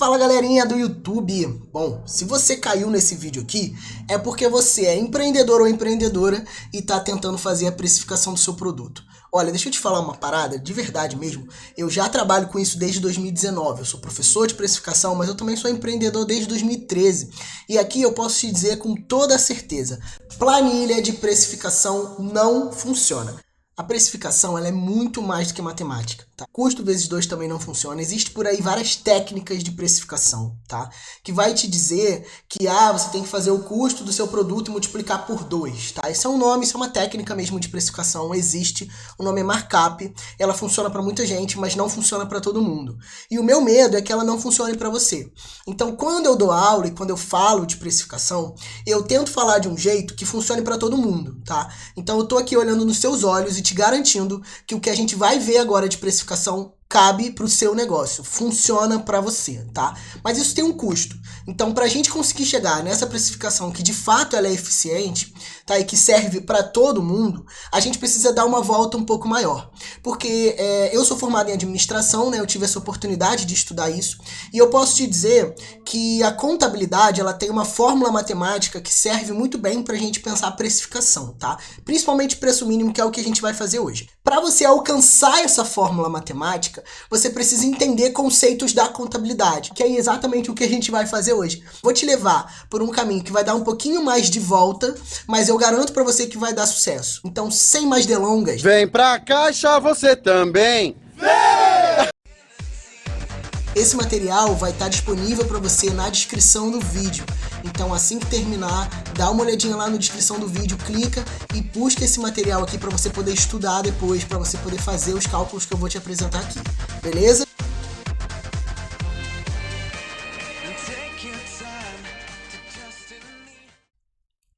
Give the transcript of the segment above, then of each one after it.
Fala galerinha do YouTube! Bom, se você caiu nesse vídeo aqui, é porque você é empreendedor ou empreendedora e está tentando fazer a precificação do seu produto. Olha, deixa eu te falar uma parada, de verdade mesmo, eu já trabalho com isso desde 2019, eu sou professor de precificação, mas eu também sou empreendedor desde 2013. E aqui eu posso te dizer com toda certeza, planilha de precificação não funciona. A precificação ela é muito mais do que matemática, tá? Custo vezes 2 também não funciona. Existe por aí várias técnicas de precificação, tá? Que vai te dizer que você tem que fazer o custo do seu produto e multiplicar por 2, tá? Esse é um nome, isso é uma técnica mesmo de precificação, existe. O nome é markup, ela funciona para muita gente, mas não funciona para todo mundo. E o meu medo é que ela não funcione para você. Então, quando eu dou aula e quando eu falo de precificação, eu tento falar de um jeito que funcione para todo mundo, tá? Então, eu tô aqui olhando nos seus olhos e te garantindo que o que a gente vai ver agora de precificação cabe para o seu negócio, funciona para você, tá? Mas isso tem um custo. Então, para a gente conseguir chegar nessa precificação que de fato ela é eficiente, tá? E que serve para todo mundo, a gente precisa dar uma volta um pouco maior. Porque eu sou formado em administração, né? Eu tive essa oportunidade de estudar isso, e eu posso te dizer que a contabilidade ela tem uma fórmula matemática que serve muito bem para a gente pensar a precificação, tá? Principalmente preço mínimo, que é o que a gente vai fazer hoje. Para você alcançar essa fórmula matemática, você precisa entender conceitos da contabilidade, que é exatamente o que a gente vai fazer hoje. Vou te levar por um caminho que vai dar um pouquinho mais de volta, mas eu garanto para você que vai dar sucesso. Então, sem mais delongas... Vem pra caixa você também! Vem! Esse material vai estar disponível para você na descrição do vídeo. Então, assim que terminar, dá uma olhadinha lá na descrição do vídeo, clica e busca esse material aqui para você poder estudar depois, para você poder fazer os cálculos que eu vou te apresentar aqui. Beleza?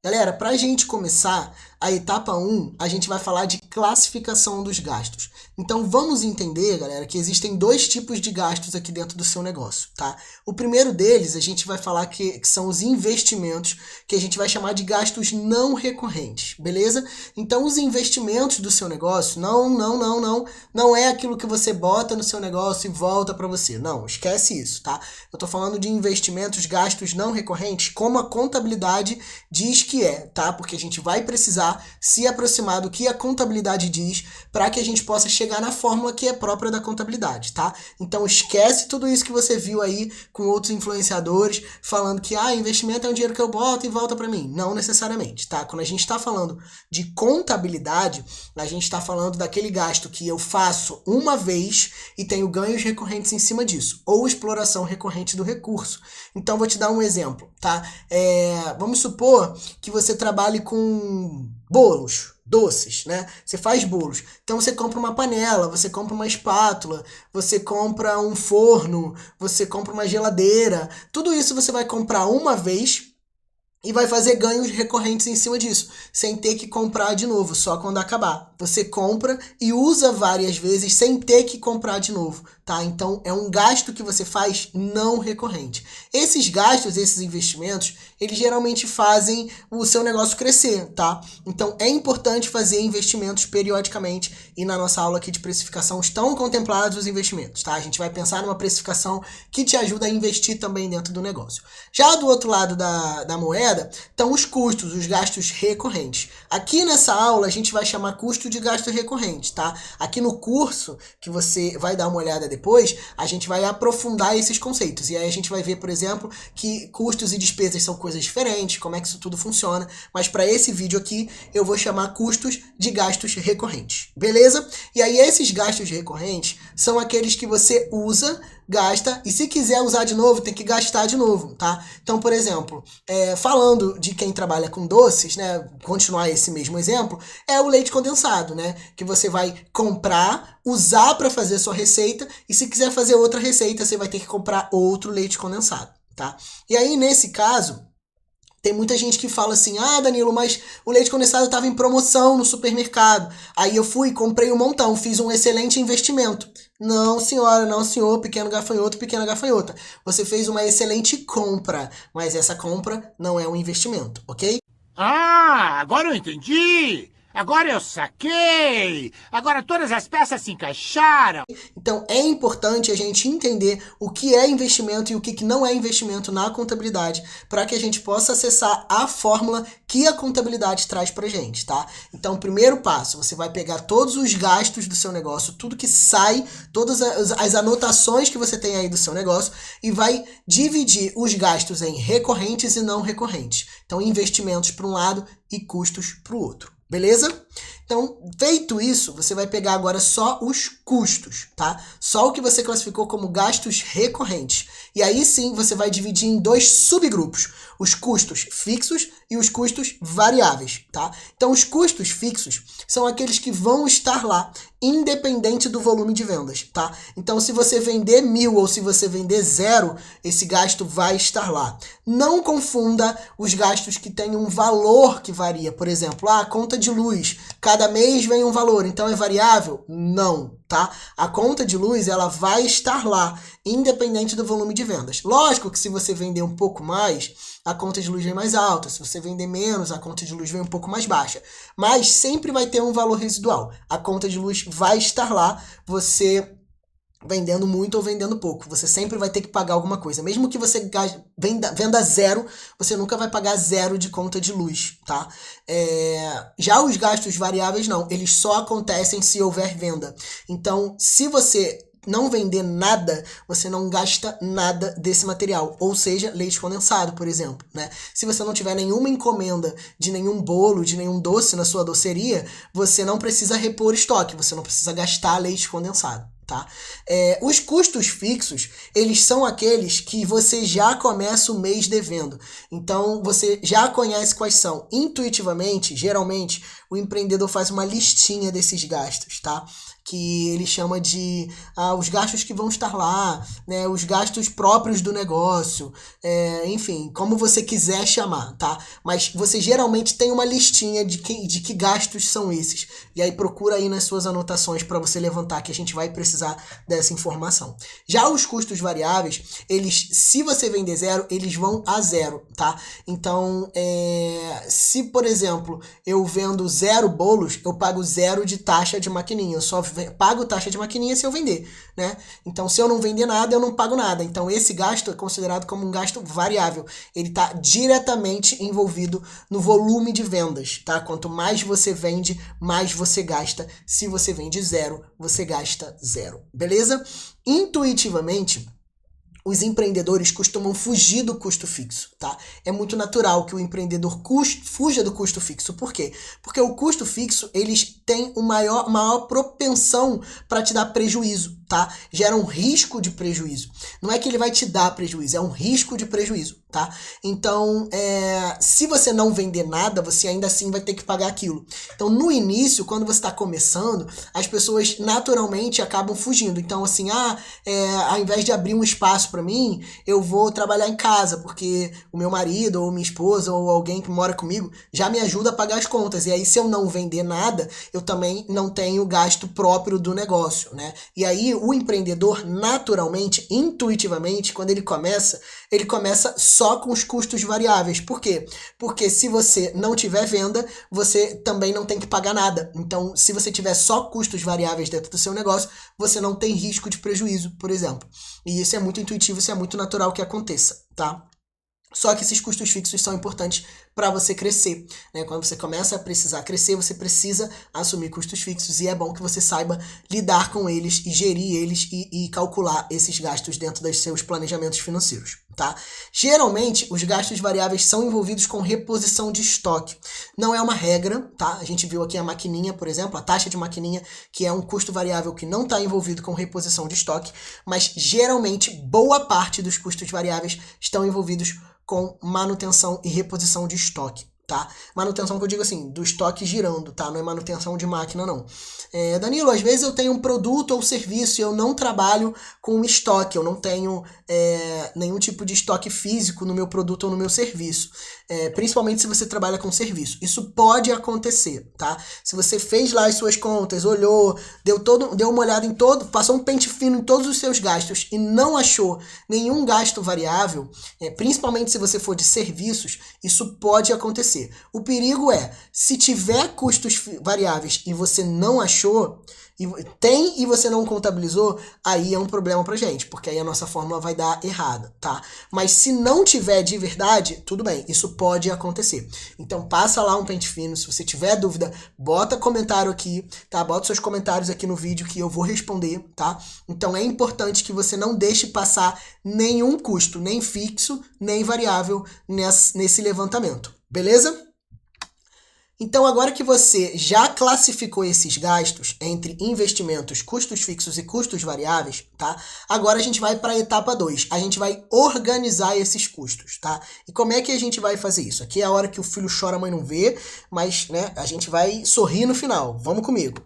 Galera, para a gente começar a etapa 1, a gente vai falar de classificação dos gastos. Então vamos entender, galera, que existem dois tipos de gastos aqui dentro do seu negócio, tá? O primeiro deles, a gente vai falar que são os investimentos, que a gente vai chamar de gastos não recorrentes, beleza? Então os investimentos do seu negócio, não é aquilo que você bota no seu negócio e volta para você. Não, esquece isso, tá? Eu tô falando de investimentos, gastos não recorrentes, como a contabilidade diz que é, tá? Porque a gente vai precisar se aproximar do que a contabilidade diz para que a gente possa chegar na fórmula que é própria da contabilidade, tá? Então esquece tudo isso que você viu aí com outros influenciadores falando que investimento é um dinheiro que eu boto e volta para mim. Não necessariamente, tá? Quando a gente está falando de contabilidade, a gente está falando daquele gasto que eu faço uma vez e tenho ganhos recorrentes em cima disso, ou exploração recorrente do recurso. Então vou te dar um exemplo, tá? Vamos supor que você trabalhe com bolos, doces, né? Você faz bolos. Então você compra uma panela, você compra uma espátula, você compra um forno, você compra uma geladeira. Tudo isso você vai comprar uma vez e vai fazer ganhos recorrentes em cima disso, sem ter que comprar de novo, só quando acabar. Você compra e usa várias vezes sem ter que comprar de novo, tá? Então é um gasto que você faz não recorrente. Esses gastos, esses investimentos, eles geralmente fazem o seu negócio crescer, tá? Então é importante fazer investimentos periodicamente, e na nossa aula aqui de precificação estão contemplados os investimentos, tá? A gente vai pensar numa precificação que te ajuda a investir também dentro do negócio. Já do outro lado da moeda, estão os custos, os gastos recorrentes. Aqui nessa aula a gente vai chamar custo de gasto recorrente, tá? Aqui no curso, que você vai dar uma olhada depois, a gente vai aprofundar esses conceitos. E aí a gente vai ver, por exemplo, que custos e despesas são coisas diferentes, como é que isso tudo funciona. Mas para esse vídeo aqui, eu vou chamar custos de gastos recorrentes. Beleza? E aí esses gastos recorrentes são aqueles que você usa, gasta, e se quiser usar de novo, tem que gastar de novo, tá? Então, por exemplo, falando de quem trabalha com doces, né, continuar esse mesmo exemplo, é o leite condensado, né, que você vai comprar, usar para fazer a sua receita, e se quiser fazer outra receita, você vai ter que comprar outro leite condensado, tá? E aí, nesse caso, tem muita gente que fala assim, Danilo, mas o leite condensado estava em promoção no supermercado. Aí eu fui, comprei um montão, fiz um excelente investimento. Não, senhora, não, senhor, pequeno gafanhoto, pequena gafanhota. Você fez uma excelente compra, mas essa compra não é um investimento, ok? Agora eu entendi! Agora eu saquei! Agora todas as peças se encaixaram! Então, é importante a gente entender o que é investimento e o que não é investimento na contabilidade, para que a gente possa acessar a fórmula que a contabilidade traz pra gente, tá? Então, primeiro passo, você vai pegar todos os gastos do seu negócio, tudo que sai, todas as anotações que você tem aí do seu negócio, e vai dividir os gastos em recorrentes e não recorrentes. Então, investimentos para um lado e custos para o outro. Beleza? Então, feito isso, você vai pegar agora só os custos, tá? Só o que você classificou como gastos recorrentes. E aí sim, você vai dividir em dois subgrupos, os custos fixos e os custos variáveis, tá? Então, os custos fixos são aqueles que vão estar lá, independente do volume de vendas, tá? Então, se você vender 1.000 ou se você vender 0, esse gasto vai estar lá. Não confunda os gastos que têm um valor que varia. Por exemplo, a conta de luz, cada mês vem um valor, então é variável? Não, tá? A conta de luz, ela vai estar lá, independente do volume de vendas. Lógico que se você vender um pouco mais, a conta de luz vem mais alta. Se você vender menos, a conta de luz vem um pouco mais baixa. Mas sempre vai ter um valor residual. A conta de luz vai estar lá, você vendendo muito ou vendendo pouco. Você sempre vai ter que pagar alguma coisa. Mesmo que você venda 0, você nunca vai pagar 0 de conta de luz, tá? Já os gastos variáveis, não. Eles só acontecem se houver venda. Então, se você não vender nada, você não gasta nada desse material. Ou seja, leite condensado, por exemplo, né? Se você não tiver nenhuma encomenda de nenhum bolo, de nenhum doce na sua doceria, você não precisa repor estoque, você não precisa gastar leite condensado. Tá? Os custos fixos, eles são aqueles que você já começa o mês devendo. Então, você já conhece quais são. Intuitivamente, geralmente, o empreendedor faz uma listinha desses gastos, tá? Que ele chama de os gastos que vão estar lá, né? Os gastos próprios do negócio, enfim, como você quiser chamar, tá? Mas você geralmente tem uma listinha de que gastos são esses. E aí procura aí nas suas anotações para você levantar, que a gente vai precisar dessa informação. Já os custos variáveis, eles, se você vender 0, eles vão a 0, tá? Então, se, por exemplo, eu vendo 0 bolos, eu pago 0 de taxa de maquininha. Eu só pago taxa de maquininha se eu vender, né? Então, se eu não vender nada, eu não pago nada. Então, esse gasto é considerado como um gasto variável. Ele está diretamente envolvido no volume de vendas, tá? Quanto mais você vende, mais você gasta. Se você vende 0, você gasta 0. Beleza? Intuitivamente, os empreendedores costumam fugir do custo fixo, tá? É muito natural que o empreendedor fuja do custo fixo. Por quê? Porque o custo fixo, eles têm maior propensão para te dar prejuízo, tá? Gera um risco de prejuízo. Não é que ele vai te dar prejuízo, é um risco de prejuízo, tá? Então, se você não vender nada, você ainda assim vai ter que pagar aquilo. Então, no início, quando você está começando, as pessoas naturalmente acabam fugindo. Então, assim, ao invés de abrir um espaço para mim, eu vou trabalhar em casa, porque o meu marido, ou minha esposa, ou alguém que mora comigo, já me ajuda a pagar as contas. E aí, se eu não vender nada, eu também não tenho gasto próprio do negócio, né? E aí, o empreendedor, naturalmente, intuitivamente, quando ele começa só com os custos variáveis. Por quê? Porque se você não tiver venda, você também não tem que pagar nada. Então, se você tiver só custos variáveis dentro do seu negócio, você não tem risco de prejuízo, por exemplo. E isso é muito intuitivo, isso é muito natural que aconteça, tá? Só que esses custos fixos são importantes para você crescer, né? Quando você começa a precisar crescer, você precisa assumir custos fixos e é bom que você saiba lidar com eles e gerir eles e calcular esses gastos dentro dos seus planejamentos financeiros, tá? Geralmente, os gastos variáveis são envolvidos com reposição de estoque. Não é uma regra, tá? A gente viu aqui a maquininha, por exemplo, a taxa de maquininha, que é um custo variável que não está envolvido com reposição de estoque, mas geralmente boa parte dos custos variáveis estão envolvidos com manutenção e reposição de estoque, tá? Manutenção que eu digo assim, do estoque girando, tá? Não é manutenção de máquina, não. Danilo, às vezes eu tenho um produto ou serviço e eu não trabalho com estoque, eu não tenho nenhum tipo de estoque físico no meu produto ou no meu serviço. Principalmente se você trabalha com serviço. Isso pode acontecer, tá? Se você fez lá as suas contas, olhou, deu uma olhada em todo, passou um pente fino em todos os seus gastos e não achou nenhum gasto variável, principalmente se você for de serviços, isso pode acontecer. acontecer? O perigo é, se tiver custos variáveis e você não achou, e você não contabilizou, aí é um problema pra gente, porque aí a nossa fórmula vai dar errada, tá? Mas se não tiver de verdade, tudo bem, isso pode acontecer. Então passa lá um pente fino, se você tiver dúvida, bota comentário aqui, tá? Bota seus comentários aqui no vídeo que eu vou responder, tá? Então é importante que você não deixe passar nenhum custo, nem fixo, nem variável nesse levantamento, beleza? Então, agora que você já classificou esses gastos entre investimentos, custos fixos e custos variáveis, tá? Agora a gente vai para a etapa 2. A gente vai organizar esses custos, tá? E como é que a gente vai fazer isso? Aqui é a hora que o filho chora, a mãe não vê, mas, né, a gente vai sorrir no final. Vamos comigo.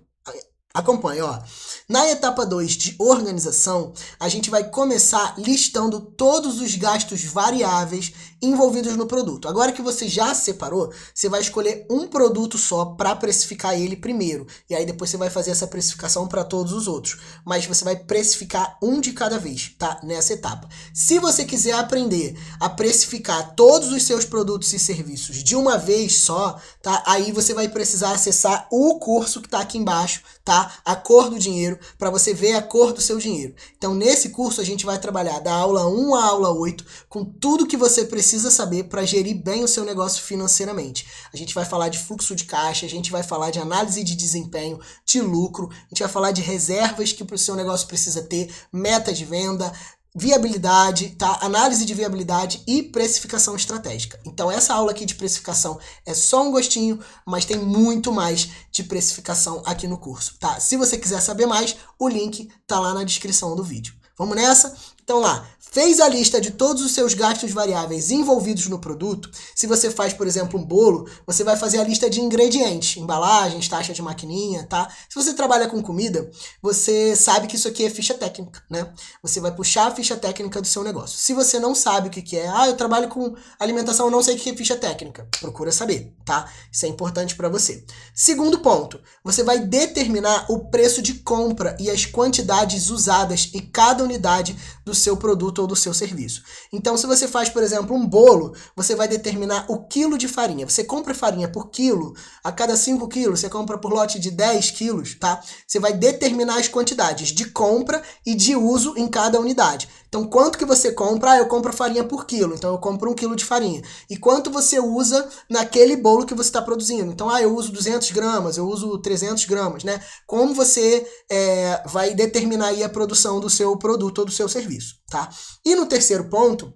Acompanhe, ó. Na etapa 2 de organização, a gente vai começar listando todos os gastos variáveis envolvidos no produto. Agora que você já separou, você vai escolher um produto só para precificar ele primeiro. E aí depois você vai fazer essa precificação para todos os outros. Mas você vai precificar um de cada vez, tá? Nessa etapa. Se você quiser aprender a precificar todos os seus produtos e serviços de uma vez só, tá? Aí você vai precisar acessar o curso que está aqui embaixo, tá? A cor do dinheiro, para você ver a cor do seu dinheiro. Então, nesse curso, a gente vai trabalhar da aula 1 à aula 8 com tudo que você precisa saber para gerir bem o seu negócio financeiramente. A gente vai falar de fluxo de caixa, a gente vai falar de análise de desempenho, de lucro, a gente vai falar de reservas que o seu negócio precisa ter, meta de venda, viabilidade, tá? Análise de viabilidade e precificação estratégica. Então essa aula aqui de precificação é só um gostinho, mas tem muito mais de precificação aqui no curso, tá? Se você quiser saber mais, o link tá lá na descrição do vídeo. Vamos nessa? Então lá, fez a lista de todos os seus gastos variáveis envolvidos no produto. Se você faz, por exemplo, um bolo, você vai fazer a lista de ingredientes, embalagens, taxa de maquininha, tá? Se você trabalha com comida, você sabe que isso aqui é ficha técnica, né? Você vai puxar a ficha técnica do seu negócio. Se você não sabe o que é, eu trabalho com alimentação, eu não sei o que é ficha técnica. Procura saber, tá? Isso é importante para você. Segundo ponto, você vai determinar o preço de compra e as quantidades usadas em cada unidade do seu produto ou do seu serviço. Então, se você faz, por exemplo, um bolo, você vai determinar o quilo de farinha. Você compra farinha por quilo, a cada 5 quilos, você compra por lote de 10 quilos, tá? Você vai determinar as quantidades de compra e de uso em cada unidade. Então, quanto que você compra? Eu compro farinha por quilo, então eu compro 1 quilo de farinha. E quanto você usa naquele bolo que você está produzindo? Então, eu uso 200 gramas, eu uso 300 gramas, né? Como você vai determinar aí a produção do seu produto ou do seu serviço, tá? E no terceiro ponto,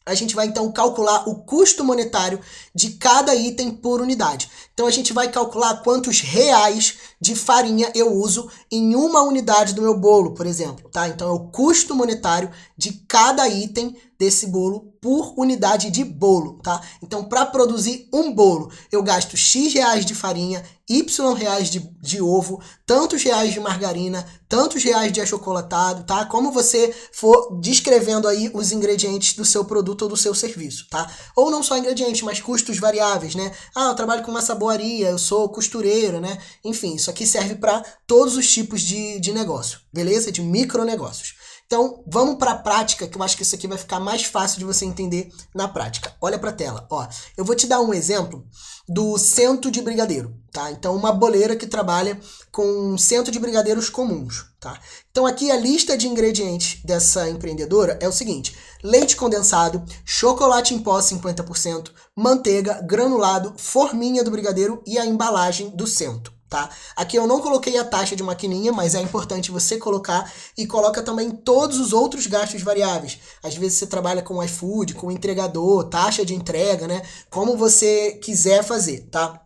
a gente vai então calcular o custo monetário de cada item por unidade. Então a gente vai calcular quantos reais de farinha eu uso em uma unidade do meu bolo, por exemplo, tá? Então é o custo monetário de cada item desse bolo por unidade de bolo, tá? Então para produzir um bolo, eu gasto X reais de farinha, Y reais de ovo, tantos reais de margarina, tantos reais de achocolatado, tá? Como você for descrevendo aí os ingredientes do seu produto ou do seu serviço, tá? Ou não só ingredientes, mas custos variáveis, né? Eu trabalho com uma saboaria, eu sou costureira, né? Enfim, isso aqui serve para todos os tipos de negócio, beleza? De micronegócios. Então, vamos para a prática, que eu acho que isso aqui vai ficar mais fácil de você entender na prática. Olha para a tela, ó. Eu vou te dar um exemplo do cento de brigadeiro, tá? Então, uma boleira que trabalha com cento de brigadeiros comuns, tá? Então, aqui a lista de ingredientes dessa empreendedora é o seguinte: leite condensado, chocolate em pó 50%, manteiga, granulado, forminha do brigadeiro e a embalagem do cento. Tá? Aqui eu não coloquei a taxa de maquininha, mas é importante você colocar e coloca também todos os outros gastos variáveis. Às vezes você trabalha com iFood, com entregador, taxa de entrega, né? Como você quiser fazer, tá?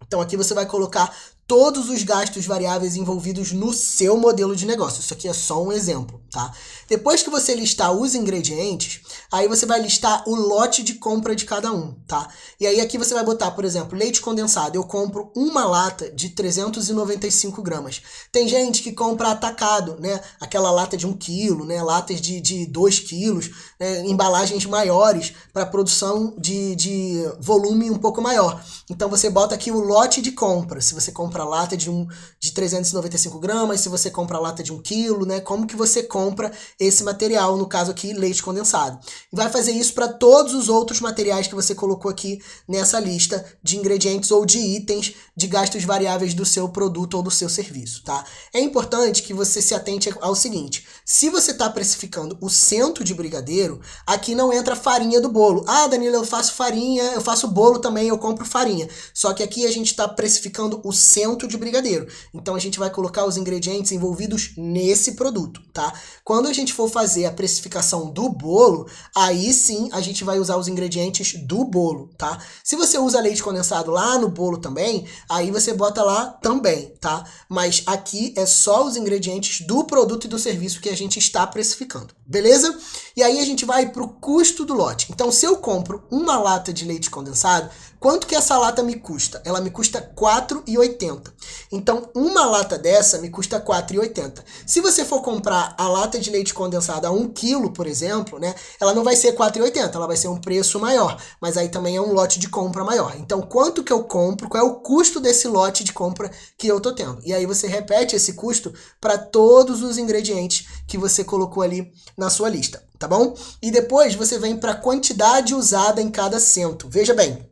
Então aqui você vai colocar todos os gastos variáveis envolvidos no seu modelo de negócio. Isso aqui é só um exemplo, tá? Depois que você listar os ingredientes, aí você vai listar o lote de compra de cada um, tá? E aí aqui você vai botar, por exemplo, leite condensado. Eu compro uma lata de 395 gramas. Tem gente que compra atacado, né? Aquela lata de 1 quilo, né? Latas de 2 quilos, né? Embalagens maiores para produção de volume um pouco maior. Então você bota aqui o lote de compra. Se você comprar compra lata de 395 gramas, se você compra lata de 1 quilo, né? Como que você compra esse material, no caso aqui, leite condensado. E vai fazer isso para todos os outros materiais que você colocou aqui nessa lista de ingredientes ou de itens de gastos variáveis do seu produto ou do seu serviço, tá? É importante que você se atente ao seguinte: se você está precificando o cento de brigadeiro, aqui não entra farinha do bolo. Ah, Danilo, eu faço farinha, eu faço bolo também, eu compro farinha. Só que aqui a gente está precificando o cento de brigadeiro. Então a gente vai colocar os ingredientes envolvidos nesse produto, tá? Quando a gente for fazer a precificação do bolo, aí sim a gente vai usar os ingredientes do bolo, tá? Se você usa leite condensado lá no bolo também, aí você bota lá também, tá? Mas aqui é só os ingredientes do produto e do serviço que a gente está precificando, beleza? E aí a gente vai para o custo do lote. Então, se eu compro uma lata de leite condensado, quanto que essa lata me custa? Ela me custa R$ 4,80. Então, uma lata dessa me custa R$ 4,80. Se você for comprar a lata de leite condensado a 1 quilo, por exemplo, né, ela não vai ser R$ 4,80, ela vai ser um preço maior, mas aí também é um lote de compra maior. Então, quanto que eu compro, qual é o custo desse lote de compra que eu tô tendo? E aí você repete esse custo para todos os ingredientes que você colocou ali na sua lista, tá bom? E depois você vem para a quantidade usada em cada cento. Veja bem,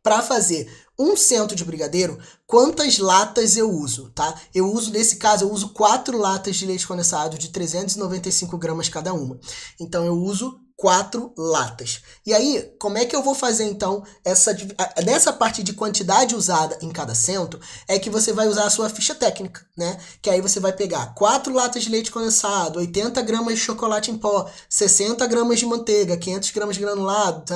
para fazer 1 cento de brigadeiro, quantas latas eu uso, tá? Eu uso, nesse caso, eu uso 4 latas de leite condensado de 395 gramas cada uma. Então, eu uso 4 latas. E aí, como é que eu vou fazer, então, nessa parte de quantidade usada em cada cento, é que você vai usar a sua ficha técnica, né? Que aí você vai pegar 4 latas de leite condensado, 80 gramas de chocolate em pó, 60 gramas de manteiga, 500 gramas de granulado,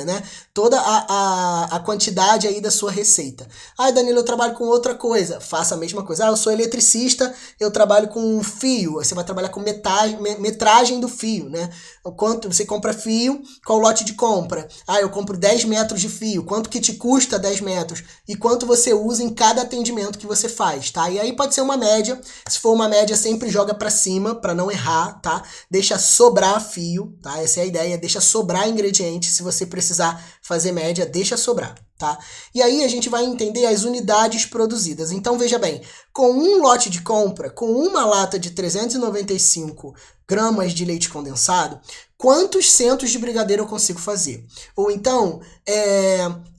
né? Toda a quantidade aí da sua receita. Ah, Danilo, eu trabalho com outra coisa. Faça a mesma coisa. Ah, eu sou eletricista, eu trabalho com fio. Você vai trabalhar com metragem do fio, né? Quanto você compra fio, qual o lote de compra? Ah, eu compro 10 metros de fio. Quanto que te custa 10 metros? E quanto você usa em cada atendimento que você faz, tá? E aí pode ser uma média. Se for uma média, sempre joga para cima, para não errar, tá? Deixa sobrar fio, tá? Essa é a ideia, deixa sobrar ingrediente. Se você precisar fazer média, deixa sobrar, tá? E aí a gente vai entender as unidades produzidas. Então, veja bem, com um lote de compra, com uma lata de 395 gramas de leite condensado, quantos centos de brigadeiro eu consigo fazer? Ou então,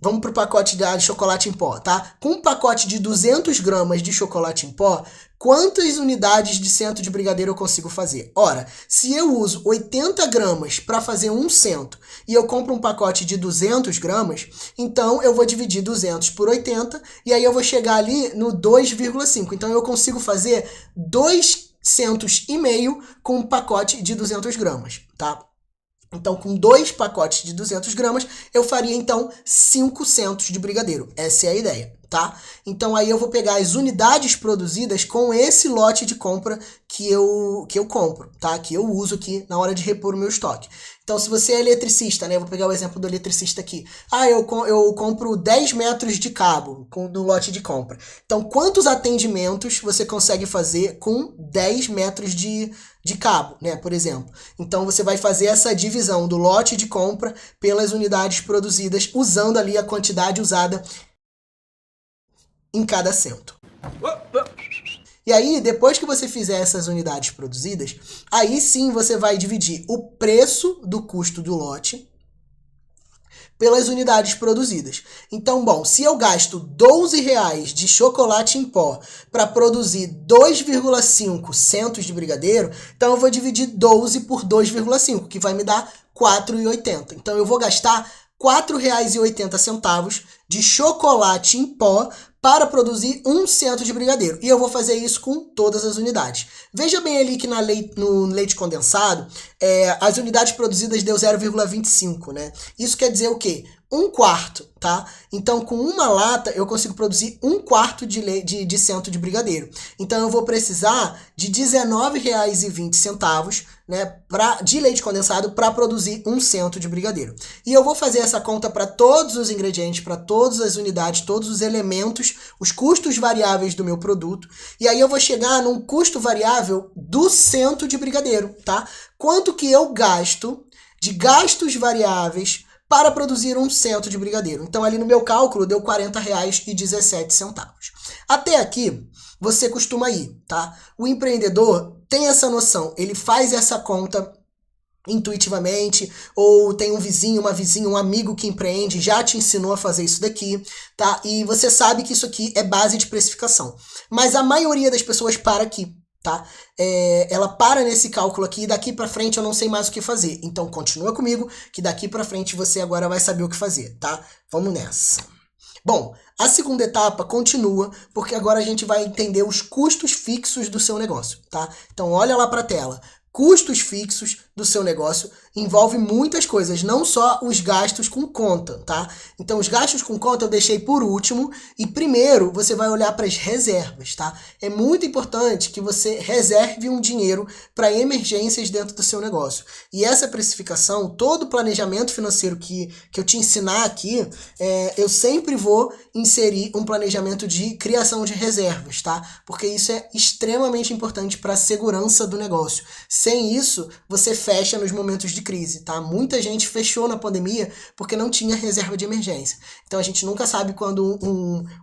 vamos para o pacote de chocolate em pó, tá? Com um pacote de 200 gramas de chocolate em pó, quantas unidades de cento de brigadeiro eu consigo fazer? Ora, se eu uso 80 gramas para fazer 1 cento e eu compro um pacote de 200 gramas, então eu vou dividir 200 por 80 e aí eu vou chegar ali no 2,5. Então eu consigo fazer 2,5 com um pacote de 200 gramas, tá? Então, com 2 pacotes de 200 gramas, eu faria, então, 5 centos de brigadeiro. Essa é a ideia, tá? Então, aí eu vou pegar as unidades produzidas com esse lote de compra que eu compro, tá? Que eu uso aqui na hora de repor o meu estoque. Então, se você é eletricista, né? Eu vou pegar o exemplo do eletricista aqui. Ah, eu compro 10 metros de cabo no lote de compra. Então, quantos atendimentos você consegue fazer com 10 metros de cabo, né? Por exemplo. Então, você vai fazer essa divisão do lote de compra pelas unidades produzidas, usando ali a quantidade usada em cada cento. E aí, depois que você fizer essas unidades produzidas, aí sim você vai dividir o preço do custo do lote pelas unidades produzidas. Então, bom, se eu gasto R$12 de chocolate em pó para produzir 2,5 centos de brigadeiro, então eu vou dividir 12 por 2,5, que vai me dar R$4,80. Então, eu vou gastar R$4,80 de chocolate em pó para produzir 1 cento de brigadeiro. E eu vou fazer isso com todas as unidades. Veja bem ali que no leite condensado, as unidades produzidas deu 0,25, né? Isso quer dizer o quê? 1/4, tá? Então, com uma lata, eu consigo produzir 1/4 de cento de brigadeiro. Então, eu vou precisar de R$19,20, né, de leite condensado para produzir 1 cento de brigadeiro. E eu vou fazer essa conta para todos os ingredientes, para todas as unidades, todos os elementos, os custos variáveis do meu produto. E aí eu vou chegar num custo variável do cento de brigadeiro, tá? Quanto que eu gasto de gastos variáveis para produzir 1 cento de brigadeiro. Então, ali no meu cálculo, deu R$40,17. Até aqui, você costuma ir, tá? O empreendedor tem essa noção, ele faz essa conta intuitivamente, ou tem um vizinho, uma vizinha, um amigo que empreende, já te ensinou a fazer isso daqui, tá? E você sabe que isso aqui é base de precificação. Mas a maioria das pessoas para aqui, tá? Ela para nesse cálculo aqui, daqui para frente eu não sei mais o que fazer. Então continua comigo, que daqui para frente você agora vai saber o que fazer, tá? Vamos nessa. Bom, a segunda etapa continua, porque agora a gente vai entender os custos fixos do seu negócio, tá? Então olha lá para a tela. Custos fixos do seu negócio envolve muitas coisas, não só os gastos com conta, tá? Então, os gastos com conta eu deixei por último e primeiro você vai olhar para as reservas, tá? É muito importante que você reserve um dinheiro para emergências dentro do seu negócio. E essa precificação, todo o planejamento financeiro que eu te ensinar aqui, eu sempre vou inserir um planejamento de criação de reservas, tá? Porque isso é extremamente importante para a segurança do negócio. Sem isso, você fecha nos momentos de crise, tá? Muita gente fechou na pandemia porque não tinha reserva de emergência. Então a gente nunca sabe quando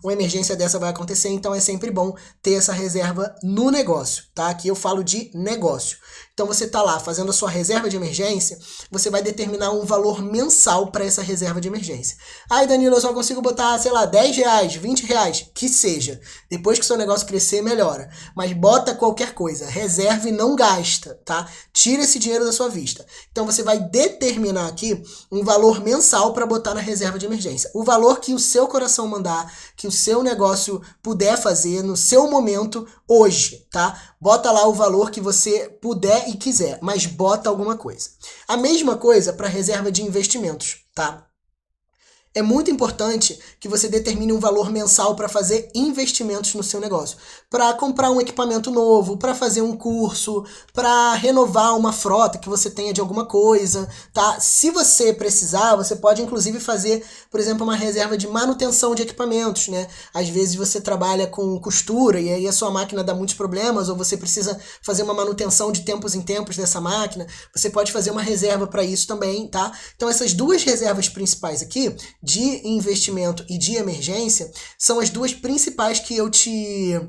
uma emergência dessa vai acontecer, então é sempre bom ter essa reserva no negócio, tá? Aqui eu falo de negócio. Então você tá lá fazendo a sua reserva de emergência, você vai determinar um valor mensal para essa reserva de emergência. Ai, Danilo, eu só consigo botar, sei lá, 10 reais, 20 reais, que seja. Depois que o seu negócio crescer, melhora. Mas bota qualquer coisa, reserva e não gasta, tá? Tira esse dinheiro da sua vista. Então você vai determinar aqui um valor mensal para botar na reserva de emergência. O valor que o seu coração mandar, que o seu negócio puder fazer no seu momento hoje, tá? Bota lá o valor que você puder e quiser, mas bota alguma coisa. A mesma coisa para reserva de investimentos, tá? É muito importante que você determine um valor mensal para fazer investimentos no seu negócio. Para comprar um equipamento novo, para fazer um curso, para renovar uma frota que você tenha de alguma coisa, tá? Se você precisar, você pode inclusive fazer, por exemplo, uma reserva de manutenção de equipamentos, né? Às vezes você trabalha com costura e aí a sua máquina dá muitos problemas, ou você precisa fazer uma manutenção de tempos em tempos dessa máquina, você pode fazer uma reserva para isso também, tá? Então essas duas reservas principais aqui, de investimento e de emergência, são as duas principais que eu te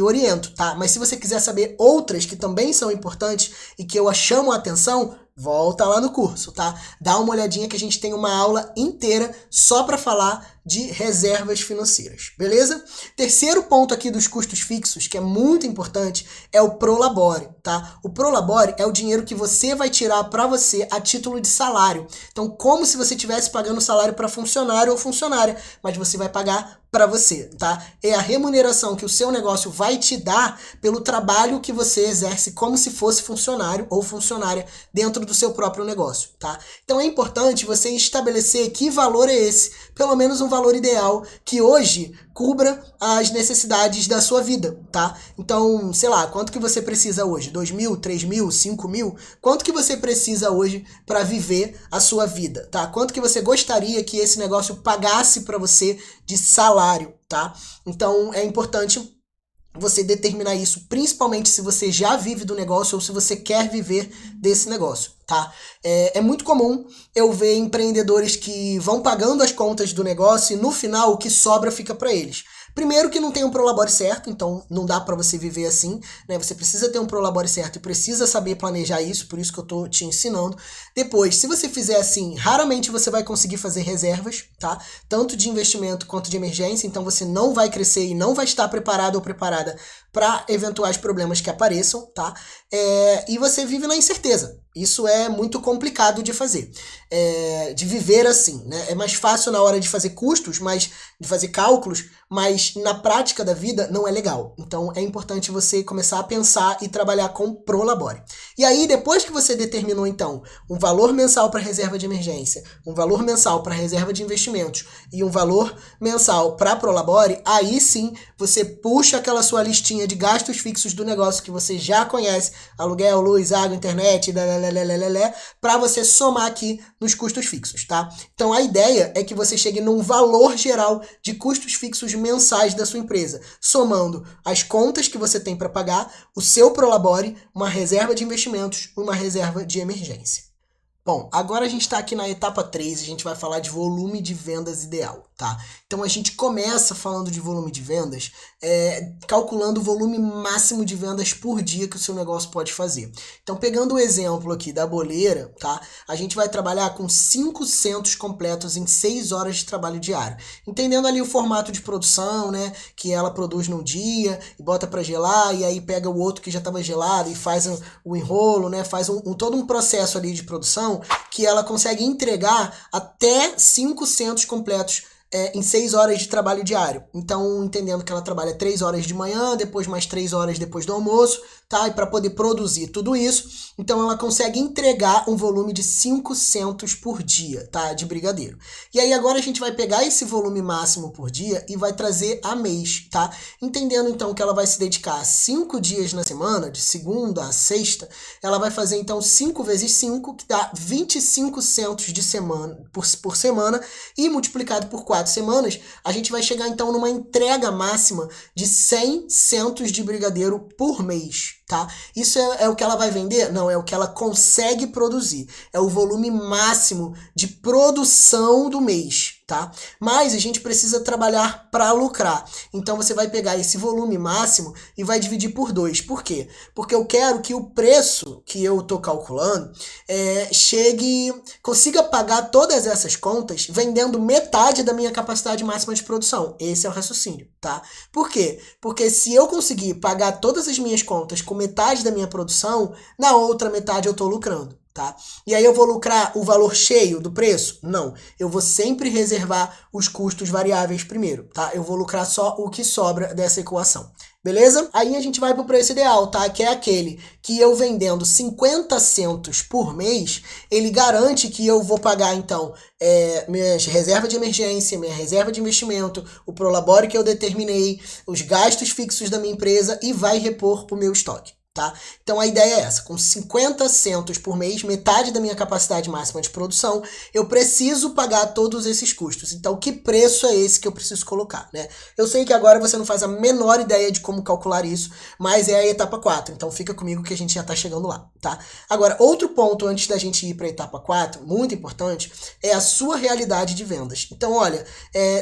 oriento, tá? Mas se você quiser saber outras que também são importantes e que eu chamo a atenção, volta lá no curso, tá? Dá uma olhadinha que a gente tem uma aula inteira só para falar de reservas financeiras, beleza? Terceiro ponto aqui dos custos fixos, que é muito importante, é o Prolabore, tá? O Prolabore é o dinheiro que você vai tirar para você a título de salário. Então, como se você estivesse pagando salário para funcionário ou funcionária, mas você vai pagar para você, tá? É a remuneração que o seu negócio vai te dar pelo trabalho que você exerce como se fosse funcionário ou funcionária dentro do seu próprio negócio, tá? Então é importante você estabelecer que valor é esse, pelo menos um valor ideal que hoje cubra as necessidades da sua vida, tá? Então, sei lá, quanto que você precisa hoje? 2 mil, 3 mil, 5 mil? Quanto que você precisa hoje para viver a sua vida, tá? Quanto que você gostaria que esse negócio pagasse para você de salário, tá? Então, é importante você determinar isso, principalmente se você já vive do negócio ou se você quer viver desse negócio, tá? É muito comum eu ver empreendedores que vão pagando as contas do negócio e no final o que sobra fica para eles. Primeiro que não tem um Prolabore certo, então não dá para você viver assim, né? Você precisa ter um Prolabore certo e precisa saber planejar isso, por isso que eu tô te ensinando. Depois, se você fizer assim, raramente você vai conseguir fazer reservas, tá? Tanto de investimento quanto de emergência, então você não vai crescer e não vai estar preparado ou preparada para eventuais problemas que apareçam, tá? E você vive na incerteza. Isso é muito complicado de fazer, de viver assim, né? É mais fácil na hora de fazer custos, de fazer cálculos, mas na prática da vida não é legal. Então é importante você começar a pensar e trabalhar com Prolabore. E aí, depois que você determinou, então, um valor mensal para reserva de emergência, um valor mensal para reserva de investimentos e um valor mensal para Prolabore, aí sim você puxa aquela sua listinha de gastos fixos do negócio que você já conhece, aluguel, luz, água, internet, para você somar aqui nos custos fixos, tá? Então a ideia é que você chegue num valor geral de custos fixos mensais da sua empresa, somando as contas que você tem para pagar, o seu Prolabore, uma reserva de investimentos, uma reserva de emergência. Bom, agora a gente está aqui na etapa 3, a gente vai falar de volume de vendas ideal, tá? Então a gente começa falando de volume de vendas, calculando o volume máximo de vendas por dia que o seu negócio pode fazer. Então pegando o exemplo aqui da boleira, tá? A gente vai trabalhar com 5 centos completos em 6 horas de trabalho diário. Entendendo ali o formato de produção, né? Que ela produz num dia e bota para gelar, e aí pega o outro que já estava gelado e faz o enrolo, né? Faz todo um processo ali de produção que ela consegue entregar até 5 centos completos em 6 horas de trabalho diário. Então, entendendo que ela trabalha 3 horas de manhã, depois mais 3 horas depois do almoço, tá? E para poder produzir tudo isso, então ela consegue entregar um volume de 5 centos por dia, tá? De brigadeiro. E aí agora a gente vai pegar esse volume máximo por dia e vai trazer a mês, tá? Entendendo então que ela vai se dedicar a 5 dias na semana, de segunda a sexta, ela vai fazer então 5 vezes 5, que dá 25 centos de semana, por semana, e multiplicado por 4 semanas, a gente vai chegar então numa entrega máxima de 100 centos de brigadeiro por mês, tá? Isso é o que ela vai vender? Não, é o que ela consegue produzir. É o volume máximo de produção do mês, tá? Mas a gente precisa trabalhar para lucrar. Então você vai pegar esse volume máximo e vai dividir por 2. Por quê? Porque eu quero que o preço que eu estou calculando consiga pagar todas essas contas vendendo metade da minha capacidade máxima de produção. Esse é o raciocínio, tá? Por quê? Porque se eu conseguir pagar todas as minhas contas com metade da minha produção, na outra metade eu estou lucrando, tá? E aí eu vou lucrar o valor cheio do preço? Não. Eu vou sempre reservar os custos variáveis primeiro, tá? Eu vou lucrar só o que sobra dessa equação. Beleza? Aí a gente vai para o preço ideal, tá? Que é aquele que eu vendendo 50 centos por mês, ele garante que eu vou pagar, então, minha reserva de emergência, minha reserva de investimento, o prolabore que eu determinei, os gastos fixos da minha empresa e vai repor o meu estoque. Tá? Então a ideia é essa, com 50 centos por mês, metade da minha capacidade máxima de produção, eu preciso pagar todos esses custos. Então que preço é esse que eu preciso colocar, né? Eu sei que agora você não faz a menor ideia de como calcular isso, mas é a etapa 4, então fica comigo que a gente já está chegando lá, tá? Agora, outro ponto antes da gente ir para a etapa 4, muito importante, é a sua realidade de vendas. Então olha,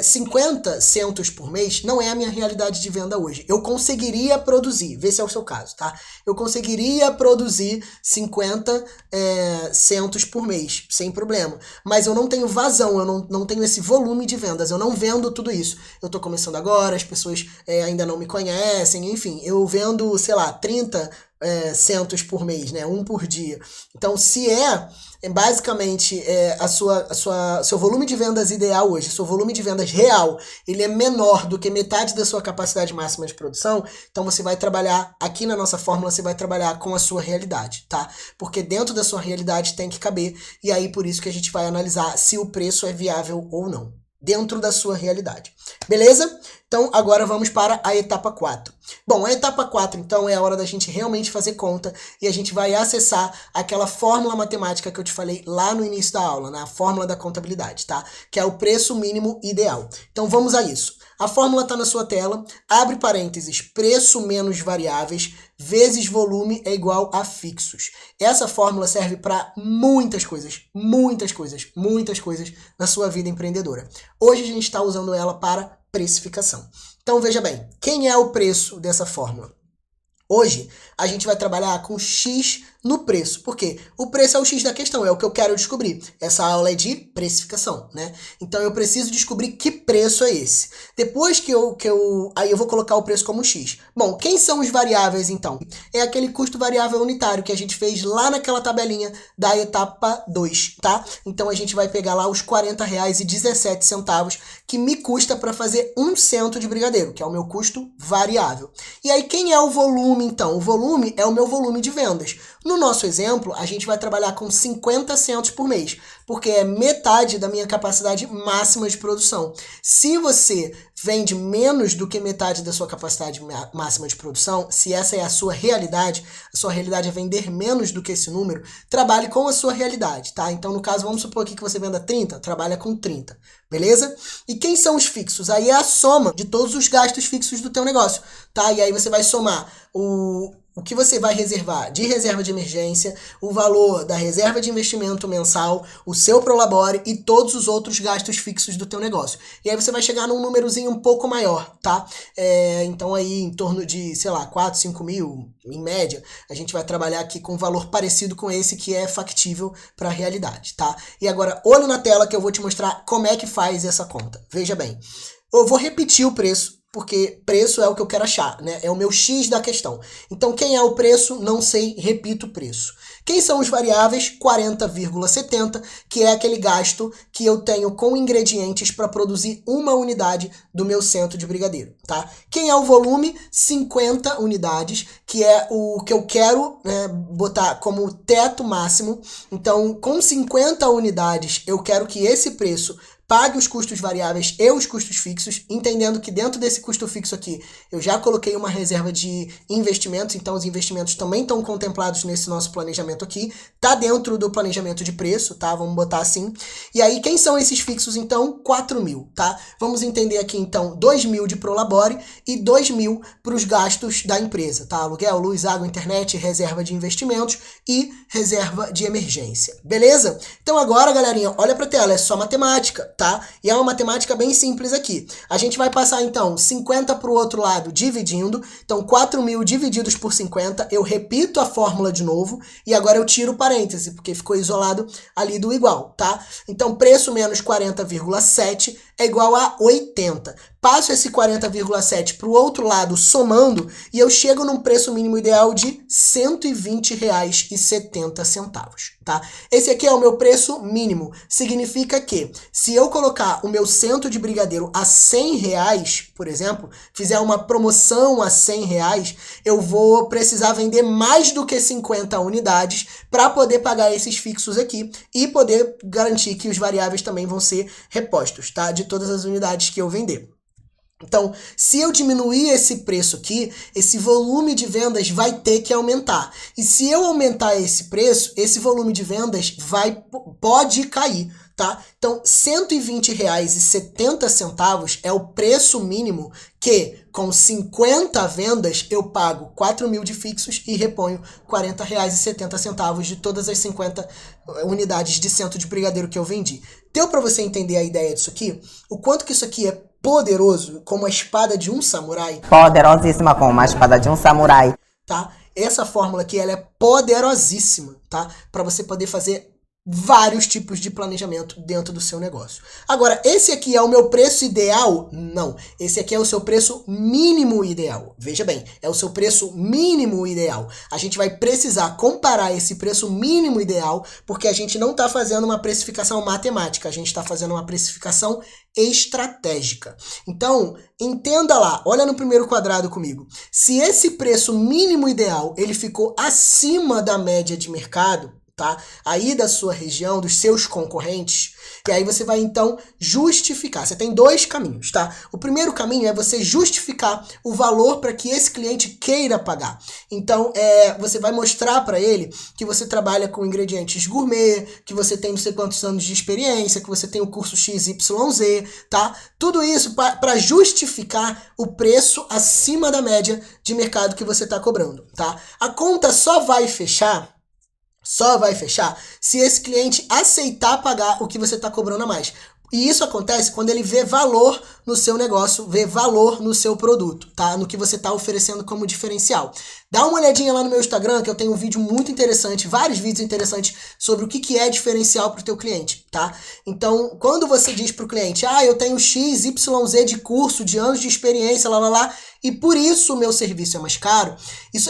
50 centos por mês não é a minha realidade de venda hoje. Eu conseguiria produzir, vê se é o seu caso, tá? Eu conseguiria produzir 50 centos por mês, sem problema. Mas eu não tenho vazão, eu não tenho esse volume de vendas, eu não vendo tudo isso. Eu estou começando agora, as pessoas ainda não me conhecem, enfim, eu vendo, sei lá, 30 centos por mês, né? Um por dia. Então, se basicamente seu volume de vendas ideal hoje, seu volume de vendas real, ele é menor do que metade da sua capacidade máxima de produção, então você vai trabalhar, aqui na nossa fórmula, você vai trabalhar com a sua realidade, tá? Porque dentro da sua realidade tem que caber, e aí por isso que a gente vai analisar se o preço é viável ou não, dentro da sua realidade. Beleza? Então, agora vamos para a etapa 4. Bom, a etapa 4, então, é a hora da gente realmente fazer conta e a gente vai acessar aquela fórmula matemática que eu te falei lá no início da aula, na fórmula da contabilidade, tá? Que é o preço mínimo ideal. Então, vamos a isso. A fórmula está na sua tela, abre parênteses, preço menos variáveis vezes volume é igual a fixos. Essa fórmula serve para muitas coisas na sua vida empreendedora. Hoje a gente está usando ela para precificação. Então veja bem, quem é o preço dessa fórmula? Hoje a gente vai trabalhar com X no preço. Por quê? O preço é o X da questão, é o que eu quero descobrir. Essa aula é de precificação, né? Então eu preciso descobrir que preço é esse. Depois aí eu vou colocar o preço como X. Bom, quem são os variáveis então? É aquele custo variável unitário que a gente fez lá naquela tabelinha da etapa 2, tá? Então a gente vai pegar lá os R$ 40,17 que me custa para fazer 1 cento de brigadeiro, que é o meu custo variável. E aí quem é o volume então? O volume é o meu volume de vendas. No nosso exemplo, a gente vai trabalhar com 50 centos por mês, porque é metade da minha capacidade máxima de produção. Se você vende menos do que metade da sua capacidade máxima de produção, se essa é a sua realidade é vender menos do que esse número, trabalhe com a sua realidade, tá? Então, no caso, vamos supor aqui que você venda 30, trabalha com 30, beleza? E quem são os fixos? Aí é a soma de todos os gastos fixos do teu negócio, tá? E aí você vai somar o o que você vai reservar de reserva de emergência, o valor da reserva de investimento mensal, o seu Prolabore e todos os outros gastos fixos do teu negócio. E aí você vai chegar num númerozinho um pouco maior, tá? Então aí em torno de, sei lá, 4, 5 mil, em média, a gente vai trabalhar aqui com um valor parecido com esse que é factível para a realidade, tá? E agora, olho na tela que eu vou te mostrar como é que faz essa conta. Veja bem, eu vou repetir o preço, porque preço é o que eu quero achar, né? É o meu X da questão. Então, quem é o preço? Não sei, repito o preço. Quem são os variáveis? 40,70, que é aquele gasto que eu tenho com ingredientes para produzir uma unidade do meu centro de brigadeiro, tá? Quem é o volume? 50 unidades, que é o que eu quero, né, botar como teto máximo. Então, com 50 unidades, eu quero que esse preço pague os custos variáveis e os custos fixos, entendendo que dentro desse custo fixo aqui, eu já coloquei uma reserva de investimentos, então os investimentos também estão contemplados nesse nosso planejamento aqui, tá dentro do planejamento de preço, tá? Vamos botar assim. E aí, quem são esses fixos, então? 4 mil, tá? Vamos entender aqui, então, 2 mil de Prolabore e 2 mil para os gastos da empresa, tá? Aluguel, luz, água, internet, reserva de investimentos e reserva de emergência, beleza? Então agora, galerinha, olha para a tela, é só matemática, tá? E é uma matemática bem simples aqui. A gente vai passar, então, 50 para o outro lado dividindo. Então, 4 mil divididos por 50. Eu repito a fórmula de novo. E agora eu tiro o parêntese, porque ficou isolado ali do igual, tá? Então, preço menos 40,7 é igual a 80. Passo esse 40,7 para o outro lado somando e eu chego num preço mínimo ideal de R$ 120,70, tá? Esse aqui é o meu preço mínimo. Significa que se eu colocar o meu centro de brigadeiro a R$ 100, por exemplo, fizer uma promoção a R$ 100, eu vou precisar vender mais do que 50 unidades para poder pagar esses fixos aqui e poder garantir que os variáveis também vão ser repostos, tá? De todas as unidades que eu vender. Então, se eu diminuir esse preço aqui, esse volume de vendas vai ter que aumentar. E se eu aumentar esse preço, esse volume de vendas pode cair, tá? Então, R$ 120,70 é o preço mínimo que, com 50 vendas, eu pago 4 mil de fixos e reponho R$ 40,70 de todas as 50 unidades de centro de brigadeiro que eu vendi. Deu para você entender a ideia disso aqui? O quanto que isso aqui é poderoso, como a espada de um samurai? Poderosíssima como a espada de um samurai. Tá? Essa fórmula aqui, ela é poderosíssima, tá? Para você poder fazer vários tipos de planejamento dentro do seu negócio. Agora, esse aqui é o meu preço ideal? Não. Esse aqui é o seu preço mínimo ideal. Veja bem, é o seu preço mínimo ideal. A gente vai precisar comparar esse preço mínimo ideal, porque a gente não está fazendo uma precificação matemática, a gente está fazendo uma precificação estratégica. Então, entenda lá, olha no primeiro quadrado comigo. Se esse preço mínimo ideal, ele ficou acima da média de mercado, tá? Aí da sua região, dos seus concorrentes, e aí você vai então justificar. Você tem dois caminhos, tá? O primeiro caminho é você justificar o valor para que esse cliente queira pagar. Então, você vai mostrar para ele que você trabalha com ingredientes gourmet, que você tem não sei quantos anos de experiência, que você tem o curso XYZ, tá? Tudo isso para justificar o preço acima da média de mercado que você está cobrando, tá? A conta só vai fechar se esse cliente aceitar pagar o que você está cobrando a mais. E isso acontece quando ele vê valor no seu negócio, vê valor no seu produto, tá? No que você está oferecendo como diferencial. Dá uma olhadinha lá no meu Instagram, que eu tenho um vídeo muito interessante, vários vídeos interessantes sobre o que é diferencial para o teu cliente, tá? Então, quando você diz para o cliente, eu tenho X, Y, Z de curso, de anos de experiência, lá, e por isso o meu serviço é mais caro,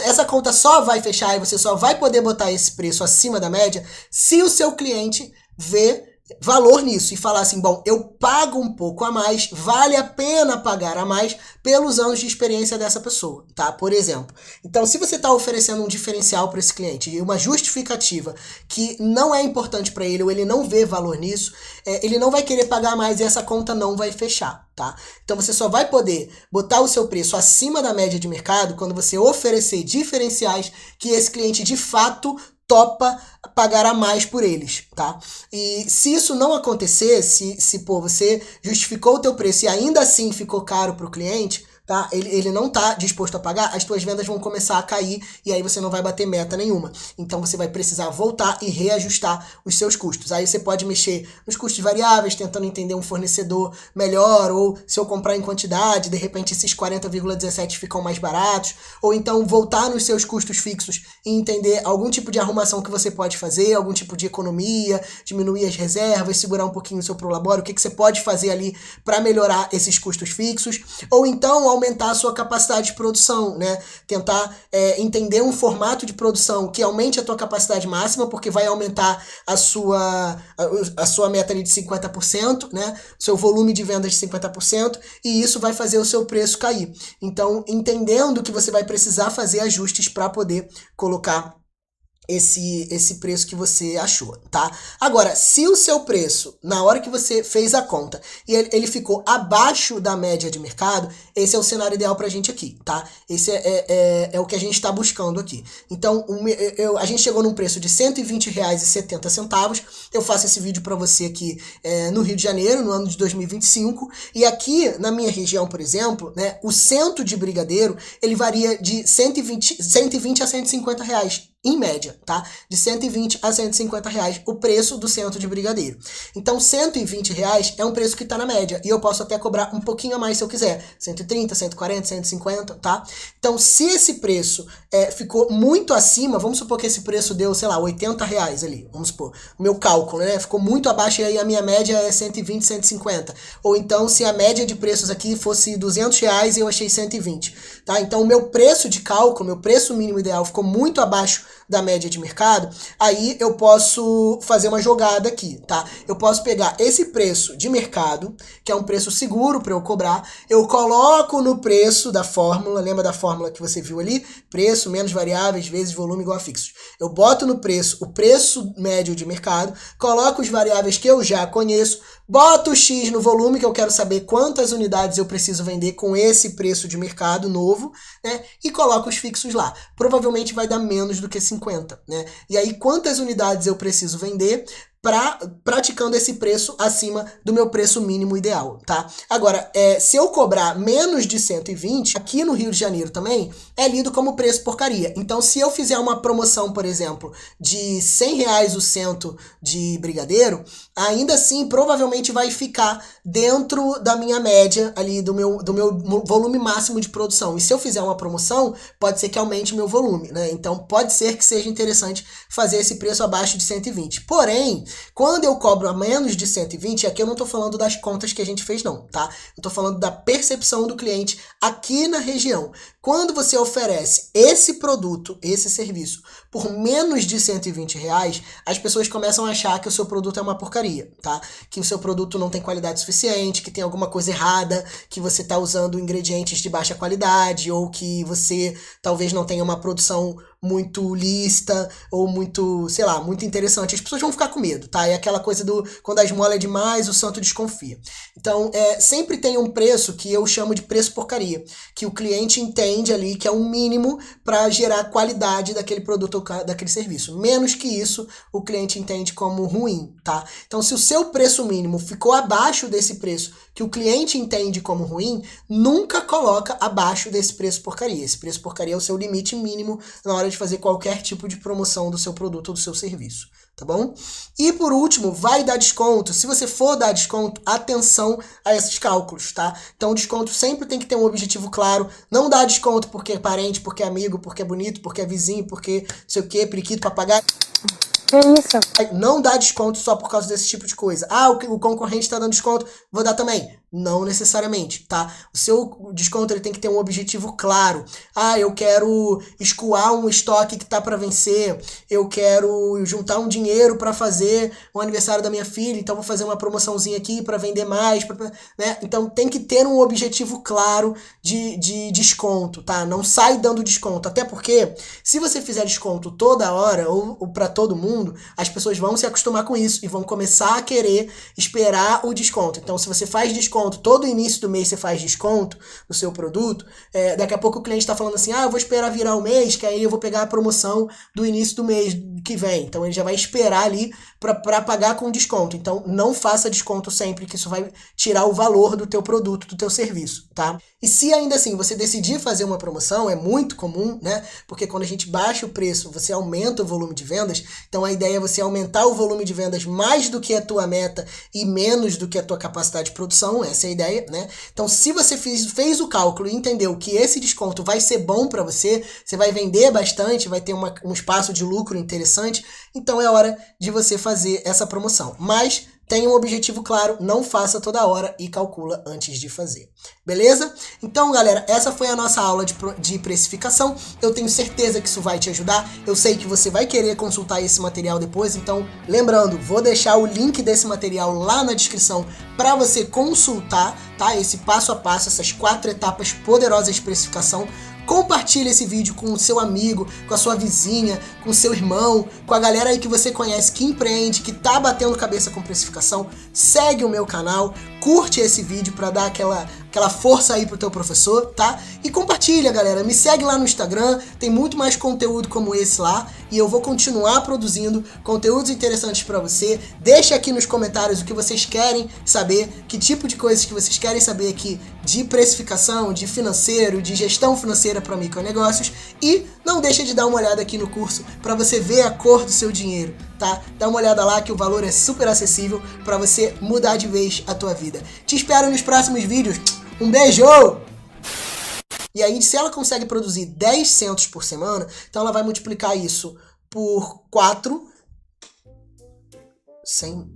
essa conta só vai fechar e você só vai poder botar esse preço acima da média se o seu cliente vê valor nisso e falar assim, bom, eu pago um pouco a mais, vale a pena pagar a mais pelos anos de experiência dessa pessoa, tá? Por exemplo. Então, se você está oferecendo um diferencial para esse cliente e uma justificativa que não é importante para ele ou ele não vê valor nisso, ele não vai querer pagar mais e essa conta não vai fechar, tá? Então, você só vai poder botar o seu preço acima da média de mercado quando você oferecer diferenciais que esse cliente de fato topa pagar a mais por eles, tá? E se isso não acontecer, se você justificou o teu preço e ainda assim ficou caro para o cliente, tá? Ele não tá disposto a pagar, as tuas vendas vão começar a cair e aí você não vai bater meta nenhuma. Então você vai precisar voltar e reajustar os seus custos. Aí você pode mexer nos custos variáveis, tentando entender um fornecedor melhor, ou se eu comprar em quantidade, de repente esses 40,17 ficam mais baratos, ou então voltar nos seus custos fixos e entender algum tipo de arrumação que você pode fazer, algum tipo de economia, diminuir as reservas, segurar um pouquinho o seu prolabore, o que você pode fazer ali para melhorar esses custos fixos, ou então aumentar a sua capacidade de produção, né? Tentar entender um formato de produção que aumente a tua capacidade máxima, porque vai aumentar a sua meta ali de 50%, né? Seu volume de vendas de 50%, e isso vai fazer o seu preço cair. Então, entendendo que você vai precisar fazer ajustes para poder colocar esse preço que você achou, tá? Agora, se o seu preço, na hora que você fez a conta, e ele ficou abaixo da média de mercado, esse é o cenário ideal pra gente aqui, tá? Esse é o que a gente está buscando aqui. Então, a gente chegou num preço de R$ 120,70. Eu faço esse vídeo para você aqui no Rio de Janeiro, no ano de 2025, e aqui na minha região, por exemplo, né, o cento de brigadeiro, ele varia de 120 a R$ 150, em média, tá? De 120 a 150 reais o preço do centro de brigadeiro. Então, 120 reais é um preço que tá na média. E eu posso até cobrar um pouquinho a mais se eu quiser. 130, 140, 150, tá? Então, se esse preço ficou muito acima, vamos supor que esse preço deu, sei lá, 80 reais ali. Vamos supor, o meu cálculo, né? Ficou muito abaixo e aí a minha média é 120, 150. Ou então, se a média de preços aqui fosse 200 reais e eu achei 120, tá? Então, o meu preço de cálculo, meu preço mínimo ideal ficou muito abaixo da média de mercado, aí eu posso fazer uma jogada aqui, tá? Eu posso pegar esse preço de mercado, que é um preço seguro para eu cobrar, eu coloco no preço da fórmula, lembra da fórmula que você viu ali? Preço menos variáveis vezes volume igual a fixos. Eu boto no preço o preço médio de mercado, coloco os variáveis que eu já conheço, boto o X no volume, que eu quero saber quantas unidades eu preciso vender com esse preço de mercado novo, né? E coloco os fixos lá. Provavelmente vai dar menos do que 50, né? E aí, quantas unidades eu preciso vender praticando esse preço acima do meu preço mínimo ideal, tá? Agora, se eu cobrar menos de 120, aqui no Rio de Janeiro também, é lido como preço porcaria. Então, se eu fizer uma promoção, por exemplo, de R$100 o cento de brigadeiro, ainda assim, provavelmente vai ficar dentro da minha média ali, do meu volume máximo de produção. E se eu fizer uma promoção, pode ser que aumente o meu volume, né? Então, pode ser que seja interessante fazer esse preço abaixo de 120. Porém, quando eu cobro a menos de 120, aqui eu não estou falando das contas que a gente fez não, tá? Eu estou falando da percepção do cliente aqui na região. Quando você oferece esse produto, esse serviço, por menos de 120 reais, as pessoas começam a achar que o seu produto é uma porcaria, tá? Que o seu produto não tem qualidade suficiente, que tem alguma coisa errada, que você está usando ingredientes de baixa qualidade, ou que você talvez não tenha uma produção muito lícita, ou muito, sei lá, muito interessante. As pessoas vão ficar com medo, tá? É aquela coisa do quando a esmola é demais, o santo desconfia. Então, sempre tem um preço que eu chamo de preço porcaria, que o cliente entende ali que é um mínimo para gerar qualidade daquele produto ou daquele serviço. Menos que isso, o cliente entende como ruim, tá? Então, se o seu preço mínimo ficou abaixo desse preço que o cliente entende como ruim, nunca coloca abaixo desse preço porcaria. Esse preço porcaria é o seu limite mínimo na hora de fazer qualquer tipo de promoção do seu produto ou do seu serviço, tá bom? E por último, vai dar desconto. Se você for dar desconto, atenção a esses cálculos, tá? Então o desconto sempre tem que ter um objetivo claro. Não dá desconto porque é parente, porque é amigo, porque é bonito, porque é vizinho, porque não sei o que, periquito, papagaio. Que isso? Não dá desconto só por causa desse tipo de coisa. Ah, o concorrente está dando desconto, vou dar também. Não necessariamente, tá? O seu desconto ele tem que ter um objetivo claro. Ah, eu quero escoar um estoque que tá para vencer. Eu quero juntar um dinheiro para fazer o aniversário da minha filha. Então vou fazer uma promoçãozinha aqui para vender mais, né? Então tem que ter um objetivo claro de desconto, tá? Não sai dando desconto. Até porque se você fizer desconto toda hora ou para todo mundo, as pessoas vão se acostumar com isso e vão começar a querer esperar o desconto. Então se você faz desconto todo início do mês, você faz desconto no seu produto, daqui a pouco o cliente está falando assim, eu vou esperar virar o mês, que aí eu vou pegar a promoção do início do mês que vem. Então ele já vai esperar ali para pagar com desconto. Então, não faça desconto sempre, que isso vai tirar o valor do teu produto, do teu serviço, tá? E se ainda assim você decidir fazer uma promoção, é muito comum, né? Porque quando a gente baixa o preço, você aumenta o volume de vendas. Então, a ideia é você aumentar o volume de vendas mais do que a tua meta e menos do que a tua capacidade de produção. Essa é a ideia, né? Então, se você fez o cálculo e entendeu que esse desconto vai ser bom para você, você vai vender bastante, vai ter um espaço de lucro interessante, então é hora de você fazer essa promoção. Mas tenha um objetivo claro, não faça toda hora e calcula antes de fazer. Beleza? Então, galera, essa foi a nossa aula de precificação. Eu tenho certeza que isso vai te ajudar. Eu sei que você vai querer consultar esse material depois, então, lembrando, vou deixar o link desse material lá na descrição para você consultar, tá? Esse passo a passo, essas 4 etapas poderosas de precificação. Compartilhe esse vídeo com o seu amigo, com a sua vizinha, com o seu irmão, com a galera aí que você conhece, que empreende, que tá batendo cabeça com precificação. Segue o meu canal, curte esse vídeo para dar aquela força aí pro teu professor, tá? E compartilha, galera. Me segue lá no Instagram, tem muito mais conteúdo como esse lá e eu vou continuar produzindo conteúdos interessantes para você. Deixa aqui nos comentários o que vocês querem saber, que tipo de coisas que vocês querem saber aqui de precificação, de financeiro, de gestão financeira para micronegócios e não deixa de dar uma olhada aqui no curso para você ver a cor do seu dinheiro, tá? Dá uma olhada lá que o valor é super acessível para você mudar de vez a tua vida. Te espero nos próximos vídeos. Um beijo! E aí, se ela consegue produzir 10 centos por semana, então ela vai multiplicar isso por 4. 100.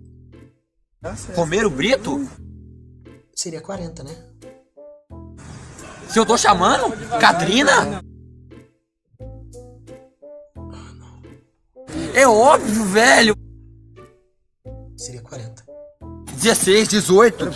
Romero Brito? Seria 40, né? Se eu tô chamando? Catrina? É óbvio, velho. Seria 40. 16, 18.